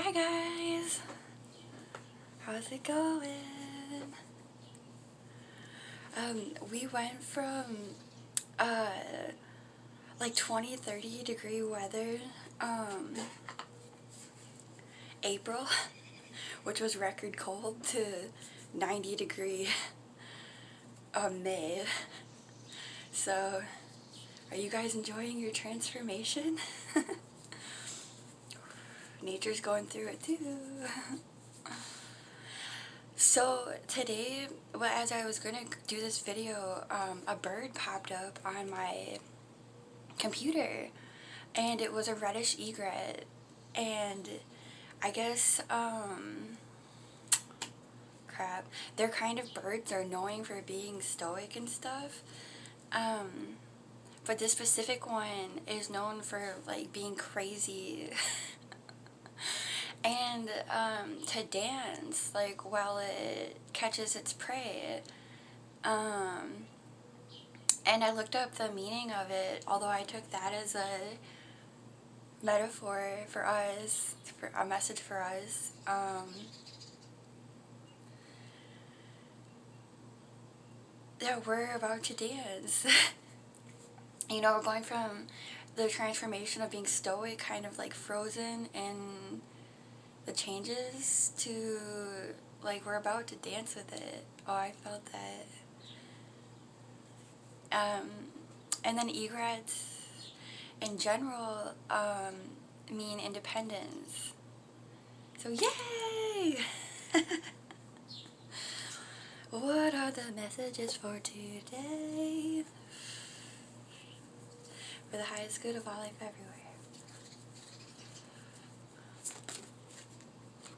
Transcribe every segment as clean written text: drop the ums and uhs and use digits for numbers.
Hi guys, how's it going? We went from like 20-30 degree weather April, which was record cold, to 90 degree May. So are you guys enjoying your transformation? Nature's going through it too. So today, well, as I was gonna do this video, a bird popped up on my computer, and it was a reddish egret, and I guess, crap, their kind of birds are known for being stoic and stuff, but this specific one is known for, like, being crazy, and, to dance, like, while it catches its prey, and I looked up the meaning of it, although I took that as a metaphor for us, for a message for us, that we're about to dance. You know, we're going from the transformation of being stoic, kind of like frozen in the changes, to like we're about to dance with it. Oh, I felt that. And then egrets in general mean independence. So yay! What are the messages for today? For the highest good of all life everywhere.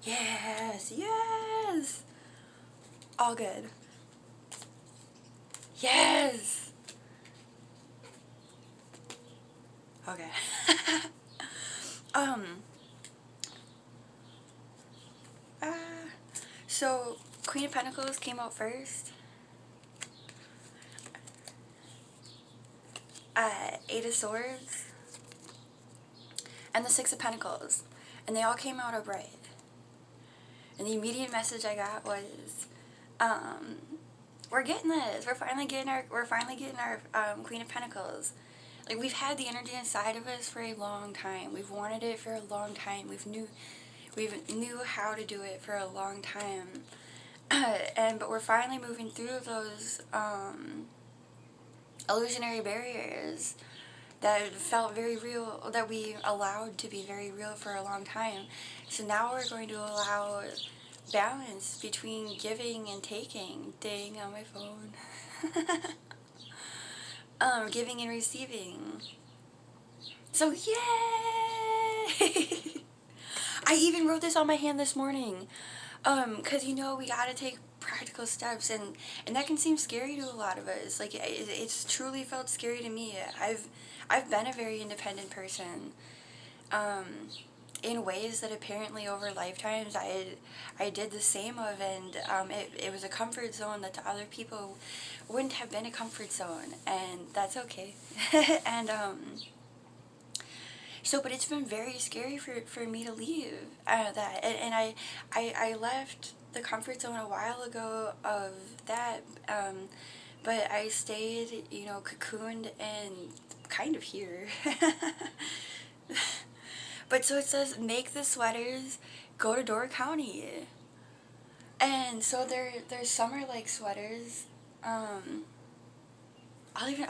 Yes, yes! All good. Yes! Okay. So Queen of Pentacles came out first. Eight of Swords. And the Six of Pentacles. And they all came out upright. And the immediate message I got was, we're getting this. We're finally getting our Queen of Pentacles. Like, we've had the energy inside of us for a long time. We've wanted it for a long time. We've knew how to do it for a long time. But we're finally moving through those illusionary barriers that felt very real, that we allowed to be very real for a long time. So now we're going to allow balance between giving and taking. Dang, on my phone. Giving and receiving. So yay! I even wrote this on my hand this morning. Cause you know, we gotta take practical steps, and that can seem scary to a lot of us. Like, it's truly felt scary to me. I've been a very independent person, in ways that apparently over lifetimes I did the same of, and it was a comfort zone that to other people wouldn't have been a comfort zone, and that's okay. And so, but it's been very scary for me to leave that, and I left the comfort zone a while ago of that, but I stayed, you know, cocooned and kind of here. But so it says, make the sweaters, go to Door County. And so they're summer-like sweaters. I'll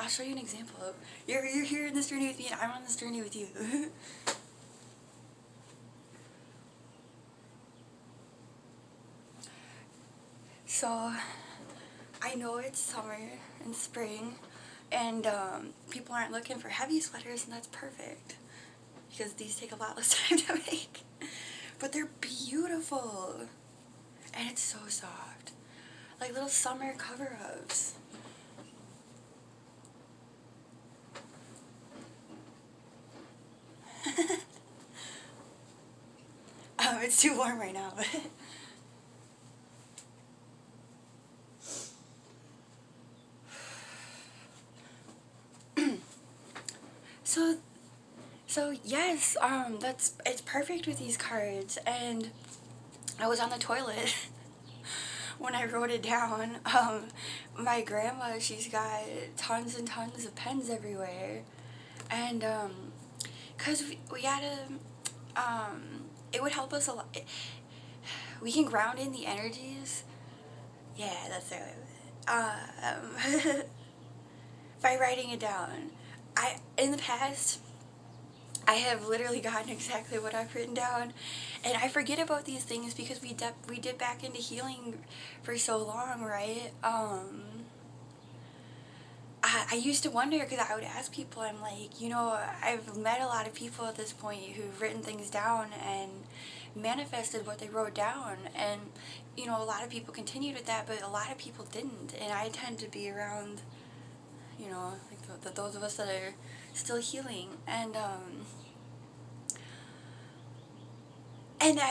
show you an example. You're here in this journey with me, and I'm on this journey with you. So, I know it's summer and spring, and people aren't looking for heavy sweaters, and that's perfect, because these take a lot less time to make. But they're beautiful, and it's so soft. Like little summer cover-ups. It's too warm right now. So yes, it's perfect with these cards. And I was on the toilet when I wrote it down. My grandma, she's got tons and tons of pens everywhere. And, cause we gotta, it would help us a lot. We can ground in the energies. Yeah, that's the way with it. By writing it down. In the past, I have literally gotten exactly what I've written down, and I forget about these things because we dip back into healing for so long, right? I used to wonder, because I would ask people, I'm like, I've met a lot of people at this point who've written things down and manifested what they wrote down, and a lot of people continued with that, but a lot of people didn't, and I tend to be around, like those of us that are still healing, and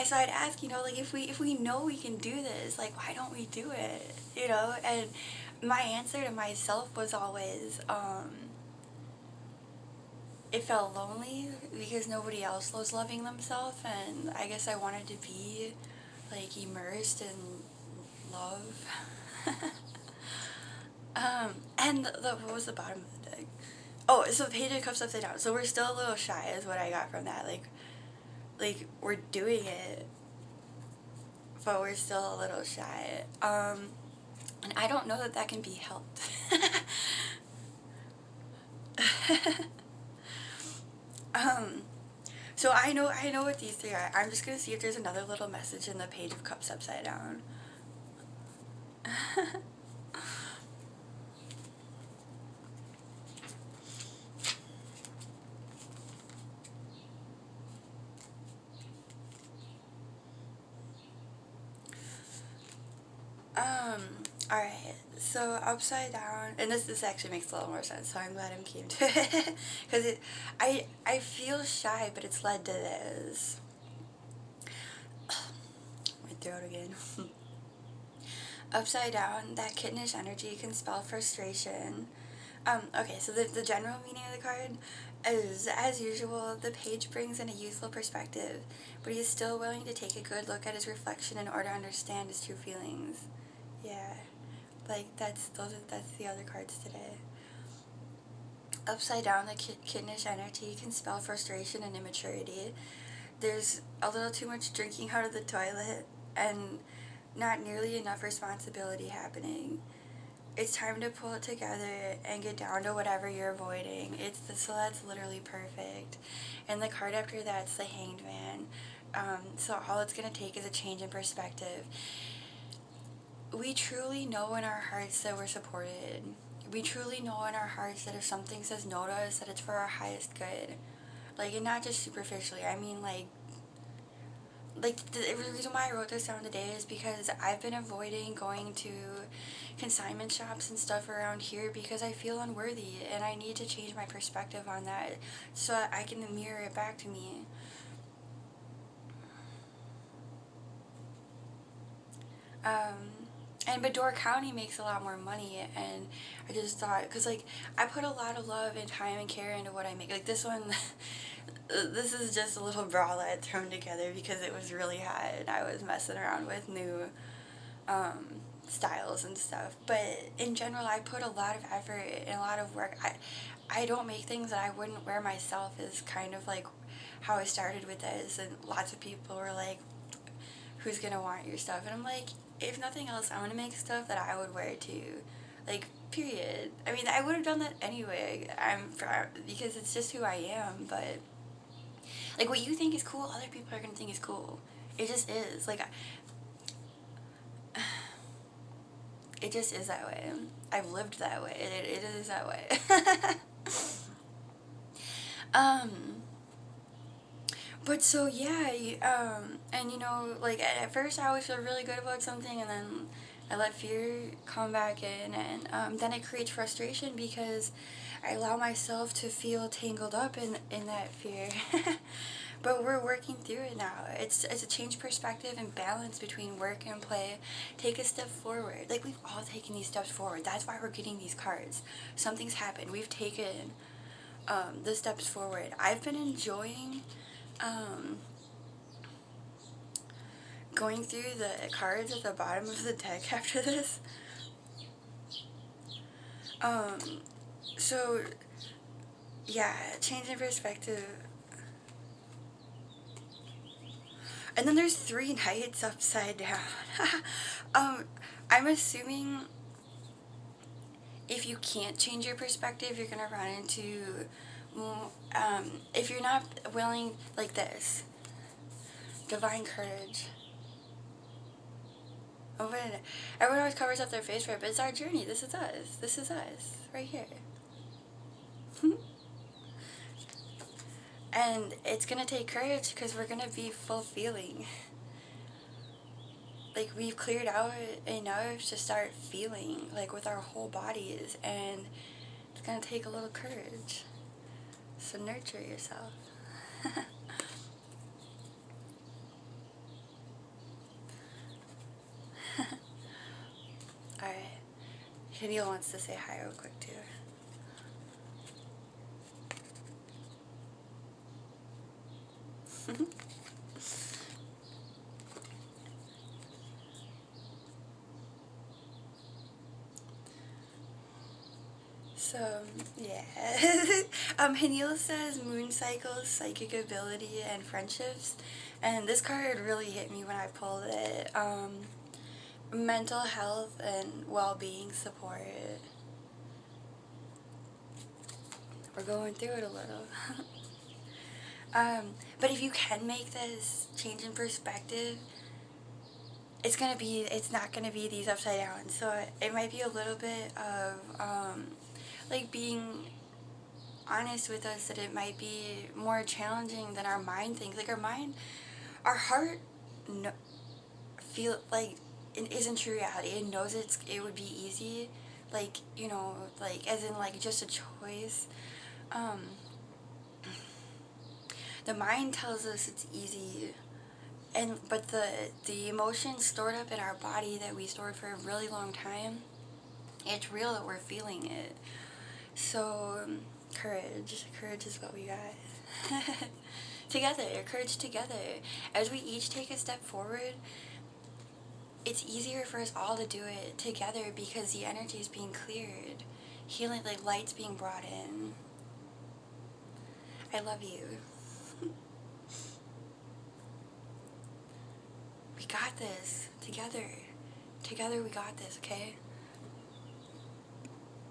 so I'd ask, like, if we know we can do this, like, why don't we do it, and my answer to myself was always, it felt lonely because nobody else was loving themselves, and I guess I wanted to be, like, immersed in love. And what was the bottom of the deck? Oh, so Page of Cups upside down. So we're still a little shy is what I got from that. Like we're doing it, but we're still a little shy. And I don't know that can be helped. So I know what these three are. I'm just gonna see if there's another little message in the Page of Cups upside down. Alright, so upside down, and this actually makes a little more sense, so I'm glad I came to it, because I feel shy, but it's led to this. My throat again. Upside down, that kittenish energy can spell frustration. Okay, so the general meaning of the card is, as usual, the page brings in a youthful perspective, but he is still willing to take a good look at his reflection in order to understand his true feelings. Yeah, like that's the other cards today. Upside down, the kittenish energy can spell frustration and immaturity. There's a little too much drinking out of the toilet and not nearly enough responsibility happening. It's time to pull it together and get down to whatever you're avoiding. So that's literally perfect. And the card after that's the Hanged Man. So all it's going to take is a change in perspective. We truly know in our hearts that we're supported. We truly know in our hearts that if something says no to us, that it's for our highest good. Like, and not just superficially. I mean, like the reason why I wrote this down today is because I've been avoiding going to consignment shops and stuff around here because I feel unworthy, and I need to change my perspective on that so that I can mirror it back to me. And Bador County makes a lot more money, and I just thought, because, like, I put a lot of love and time and care into what I make. Like, this one, this is just a little bralette thrown together because it was really hot, and I was messing around with new styles and stuff. But in general, I put a lot of effort and a lot of work. I don't make things that I wouldn't wear myself, is kind of like how I started with this, and lots of people were like, who's gonna want your stuff? And I'm like, if nothing else, I'm gonna make stuff that I would wear too. Like, period. I mean, I would have done that anyway. Because it's just who I am. But like, what you think is cool, other people are gonna think is cool. It just is. Like, it just is that way. I've lived that way. It is that way. But so yeah, and like at first I always feel really good about something, and then I let fear come back in, and then it creates frustration because I allow myself to feel tangled up in that fear. But we're working through it now. It's a change perspective and balance between work and play. Take a step forward. Like, we've all taken these steps forward. That's why we're getting these cards. Something's happened. We've taken the steps forward. I've been enjoying going through the cards at the bottom of the deck after this. So, yeah, changing perspective. And then there's 3 knights upside down. I'm assuming if you can't change your perspective, you're going to run into, if you're not willing, like this, divine courage. Everyone always covers up their face for it, but it's our journey. This is us. This is us, right here. And it's going to take courage because we're going to be full feeling. Like, we've cleared out enough to start feeling, like, with our whole bodies. And it's going to take a little courage. So nurture yourself. Alright. Neil wants to say hi real quick, too. So, yeah. Hanil says moon cycles, psychic ability, and friendships. And this card really hit me when I pulled it. Mental health and well-being support. We're going through it a little. But if you can make this change in perspective, it's not gonna be these upside down. So it might be a little bit of, like, being honest with us that it might be more challenging than our mind thinks. Like, our heart feel like it isn't true reality. It knows it would be easy, like, you know, like, as in, like, just a choice. The mind tells us it's easy, but the emotions stored up in our body that we stored for a really long time, it's real that we're feeling it. So, courage is what we got. Together, courage together. As we each take a step forward, it's easier for us all to do it together because the energy is being cleared. Healing, like, light's being brought in. I love you. We got this. Together. Together we got this, okay?